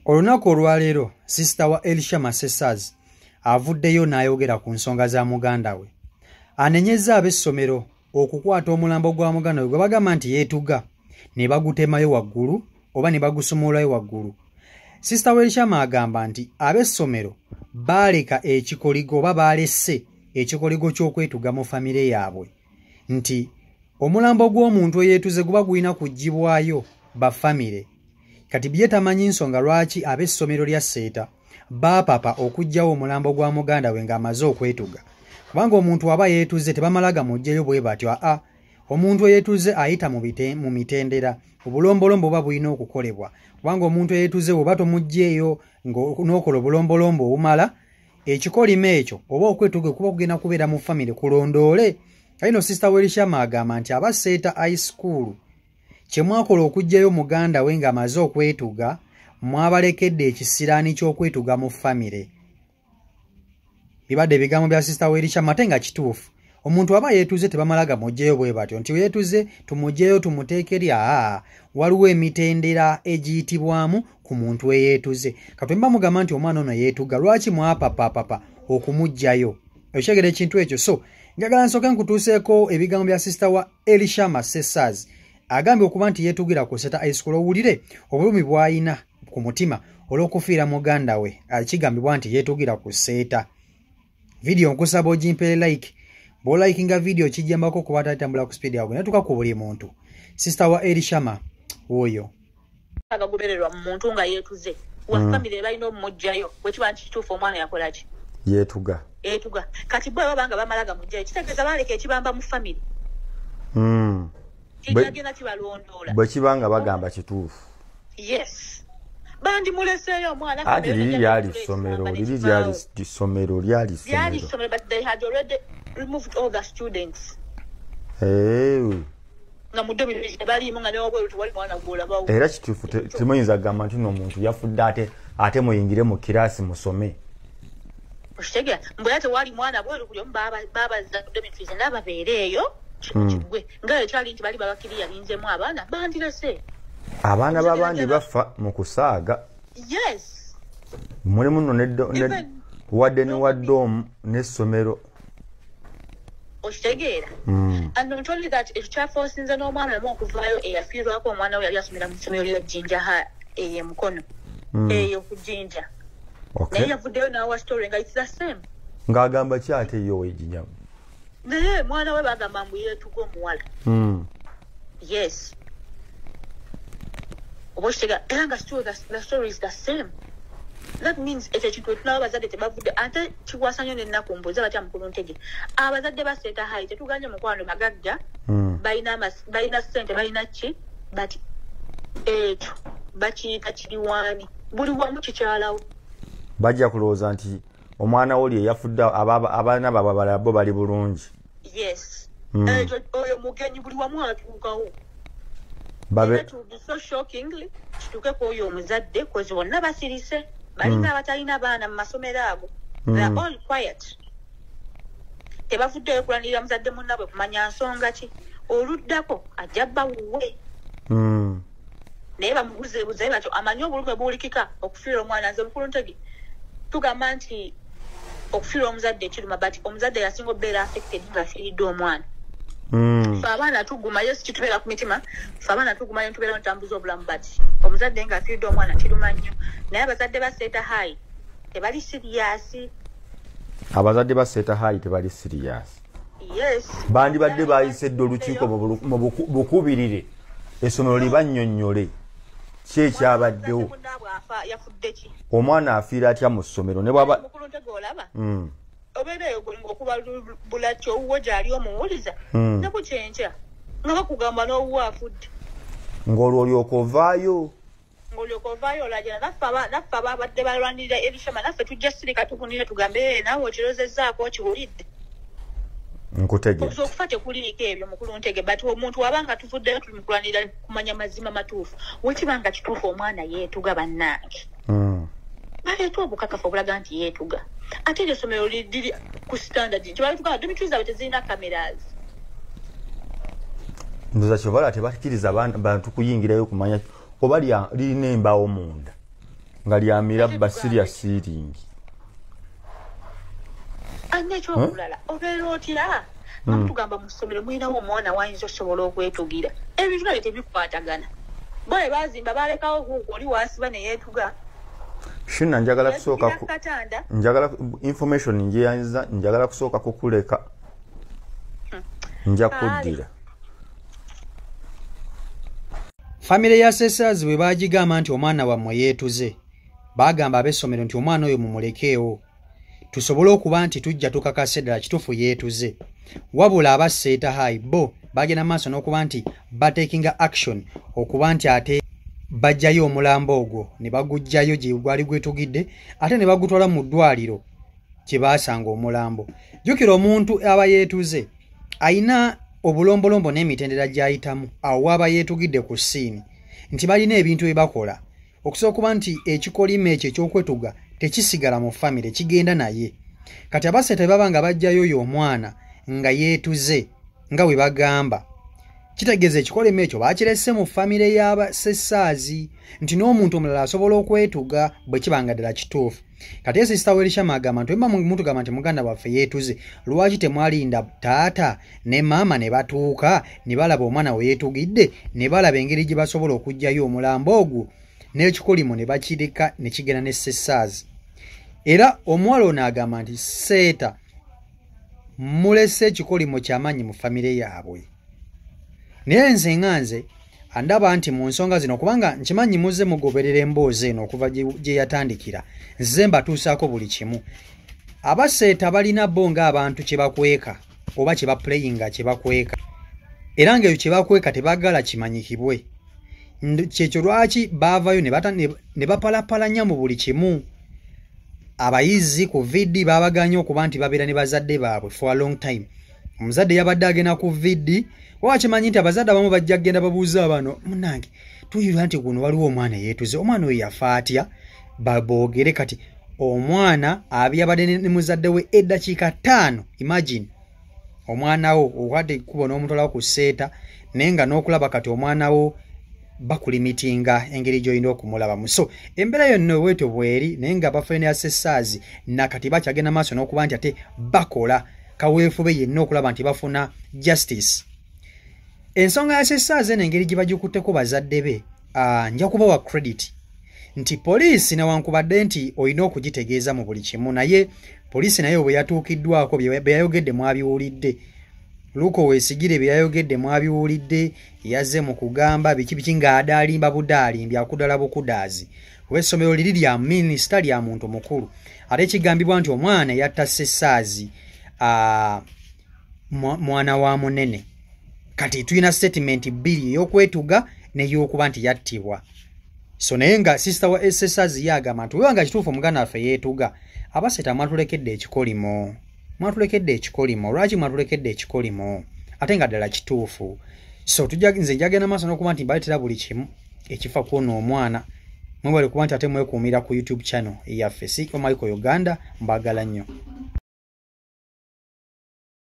Olunaku olwaleero sister wa Elisha Masesaz avuddeyo n'ayogera ku nsonga za muganda we. Anenyezza ab'essomero okukwata omulambo gwa muganda we gwe bagamba nti yeetuga ne bagutemayo waggulu oba ne bagusumulayo waggulu. Sister wa Elisha agamba nti ab'essomero baaleka ekikoligo oba baalesse ekikoligo ky'okwetuga mu famire yaabwe nti omulambo gw'omuntu eyeetuze guba gulina kuggyibwayo ba famire. Kati bye tamanyi nsonga lwaki ab'essomero lya Seeta baapapa okuggyawo omulambo gwa muganda we ng'amaze okwetuga. Kubanga omuntu aba yeetuze tebamalaga muggyeyo bwe batyo. Omuntu eyeetuze ayita mu mitendera, obulombolombo buba bulina okukolebwa. Kubanga omuntu eyeetuze oba tomuggyeyo n'okola obulombolombo obumala, ekikolima ekyo oba okwetuga kuba kugenda kubeera mu famire kulondoole. Kayino sister wa Elisha agamba nti aba Seeta High School kye mwakola okuggyayo muganda we ng'amaze okwetuga mwabalekedde ekisiraani ky'okwetuga mu famire. Bibadde ebigambo bya sister wa Elisha ate nga kituufu. Omuntu aba yeetuze tebamalaga muggyeyo bwe batyo nti yeetuze tumuggyeyo tumuteekerya. Waliwo emitendera egiyitibwamu ku muntu eyeetuze. Katumba mugamba nti omwana ono yeetuga lwaki mwapapa okumuggyayo. Ekigere ekintu ekyo. So njagala nsooke nkutuuseeko ebigambo bya sister wa Elisha Masesaz agambye okuba nti yeetugira ku Seeta High School. Owulire obulumi bw'ayina ku mutima olw'okufiira muganda we kigambibwa nti yeetugira ku Seeta. Video nkusaba ogimpe like. Bw'olikinga video kijjambako kuba tatambula ku speed yaabwe natuka ku buli muntu. Sister wa Elisha oyo agagobererwa mu muntu nga yeetuze wa family balina omujjayo bwekiba nti kituufu omwana yakola ki yeetuga kati bwe babanga bamalaga mujjayo kitegeeza baleka ekibamba mu family kijagenda kibalondoola bwe kibanga bagamba kituufu. Yes bandi muleseeyo omwana ati liri lyali ssomero but they had already removed all the students. Na mudomi balimu nga n'obwerutu wali mwana gw'olabawo. Era kituufu temuyinza kugamba nti n'omuntu yafudde ate muyingire mu kiraasi musome. Okitegera mbwe ate wali mwana bweru buli omu baabazza mudomi twize n'ababeereeyo kigwe nga ekyali nti bali babakiri yalinzemu abaana bandirese. Abaana b'abandi bafa mu kusaaga. Yes. Mulimu nno wadde ne waddoomu n'essomero. Okitegera. And not only that, ekyafosinze n'omwana omu okuvaayo eyafiirwako omwana we yali asomera mu ssomero lya Jinja Mukono eyo ku Jinja. Naye yavuddeyo n'awa story nga it's the same. Ng'agamba ki ate yo w'ejinja? Naye mwana we bagamba mbu yeetuga omuwala. Yes. Obokitegera era nga the story is the same. That means ekyo kintu tunaba abazadde tebavudde ate kikwasa nnyo n'ennaku mbuuza batya mukulu ntege. Abazadde ba Seeta High tetuganye mukwano magagga balina ssente balina ki but ekyo bakiyita kiriwaani buli wamu kikyalawo. Bajja kulowooza nti omwana wo oli eyafudde abaana baabwe abalala bo bali bulungi. Yes. Oyo mugenyi buli wamu atuukawo. So shockingly kituuke ku oyo omuzadde kozi bonna basirise. Balina abatalina baana mu masomero ago. They are all quiet. Tebavuddeyo kulanirira muzadde munnabwe kumanya nsonga ki. Oluddako ajja bawuwe. Naye bamubuzeebuzeeyo batyo amanyi obulumi buwulikika okufiira omwana nze mukulu ntegi. Tugamba nti okufiira omuzadde kiruma but omuzadde yasinga obeera affected nga afiiriddwe omwana. Ffe abaana tuguma yesu kitubeera ku mitima ffe abaana tuguma ne tubeera ntambuza obulamu bati omuzadde nga afiiriddwe omwana kiruma nnyo naye abazadde ba Seeta High tebali siriyasi. Abazadde ba Seeta High tebali siriyasi. Yes. Bandibadde bayisedde olukiiko mu bukubirire essomero libannyonnyole ki ekyabaddewo. Omwana afiira atya mu ssomero ne bwaba obeereyo ng'okuba bulaki owuwo gy'ali omuwuliza ne kukyenkya nga bakugamba n'owuwo afudde ng'olwo olyoka ovaayo olagera naffe ababadde balwanirira Elisha naffe tujja sirika tukunire tugambe naawe okirozezzaako okiwulidde nkutegeeza okufa tekuliiko ebyo mukulu ntege but omuntu wabanga tuvuddeyo tuli mukulanira kumanya mazima matuufu wekibanga kituufu omwana yeetuga bannange baleeta obukakafu obulaga nti yeetuga ate eryo essomero liri ku standard kyebaletuga dormitories zaabwe tezirina cameras. Ndoza kyobala tebakkiriza bantu kuyingirayo kumanya oba lirina embaawo munda ngali amirabba serious seating ane chokulala obeera otya namutugamba mu ssomero mwinawo omwana wayinza osobola okwetugira ebintu nale tebikwatagana bwe bazimba balekawo kuko oli wansi bane yeetuga shina njagala kusooka njagala information njeyanza njagala kusooka kukuleka nja kuddira famire ya Sessazi bwe bagigamba nti omwana wammwe yeetuze bagamba ab'essomero nti omwana oyo mumulekeewo tusobole okuba nti tujja tukakasa ddala kituufu yeetuze wabula abasseeta hayi bo bagenda maaso n'okuba nti batekinga action okuba nti ate bajjayo omulambo ogwo ne bagujjayo gye gwali gwetugidde ate ne bagutwala mu ddwaliro gye baasanga omulambo. Jjukira omuntu aba yeetuze ayina obulombolombo n'emitendera gy'ayitamu awo waba yeetugidde ku ssiini nti balina ebintu bye bakola okusobola okuba nti ekikolima ekyo eky'okwetuga tekisigala mu famire kigenda naye. Kati abasseeta baba nga bajjayo oyo omwana nga yeetuze nga bwe bagamba kitegeeza ekikolima ekyo bakirese mu famire y'aba Sessazi nti n'omuntu omulala asobola okwetuga bwe kibanga ddala kituufu. Kati Sister Welisham agamba nti mba mutugamba nti muganda waffe yeetuze lwaki temwalinda taata ne maama ne batuuka ne balaba omwana we yeetugidde ne balaba engeri gye basobola okujjayo omulambo ogwo n'ekikolimo ne bakireka ne kigenda ne Sessazi. Era omuwala ono agamba nti seeta mulese ekikolimo ky'amaanyi mu famire yaabwe. Naye nze andaba nti mu nsonga zino kubanga nkimanyi muze mugoberera emboozi eno okuva gye yatandikira nze mbatuusaako buli kimu. Abasseeta balina bo ng'abantu kye bakweka oba kye bapuleyinga kye bakweka era ng'eyo kye bakweka tebaagala kimanyikibwe. Kyekyo lwaki baavayo ne bapalapalanya mu buli kimu. Abayizi ku vidi babaganye okuba nti babeera ne bazadde baabwe for a long time. Omuzadde yabadde agenda ku vidi wakimanyi nti abazadde abamu bajja kgenda babuuza abano munange tuyira nti guno waliwo omwana yeetuze omwana oyo yafa atya boogere kati omwana abyabadde ne muzadde we eddakiika 5 imagine omwana wo okwadde kuba n'omutwalawo ku sseeta naye nga n'okulaba kati omwana wo bakulimitinga engeri gy'olina okumulabamu. So embeera yonna bwetyo bweri naye nga bafene ya Sessazi nakati bakyagenda maaso n'okuba nti ate bakola kaweefube yenna okulaba nti bafuna justice. Ensonga ya Sessazi n'engeri gye bagikutteko bazadde be nja kubawa credit nti poliisi newankubadde nti olina okugitegeeza mu buli kimu naye poliisi naye bwe yatuukiddwako bye yayogedde mwabiwulidde. Luko Weesigire bye yayogedde mwabiwulidde yazze mu kugamba biki ng'adaalimba budaalimbi akudala bukudaazi. Kuba essomero liri lya minisita lya muntu mukulu ate kigambibwa nti omwana yatta Sessazi mwana wa munene. Kati tulina statement 2 ey'okwetuga n'ey'okuba nti yattibwa. So naye nga sister wa Sessazi yagamba nti wewanga kituufu omuganda waffe yeetuga abasseeta mwatulekedde ekikolimo. Lwaki mwatulekedde ekikolimo ate nga ddala kituufu. So nze njagenda maaso n'okuba nti mbaleetera buli kimu ekifa kw'ono omwana mwebale kuba nti ate mwekuumira ku YouTube channel eyaffe Michael Uganda mbagala nnyo.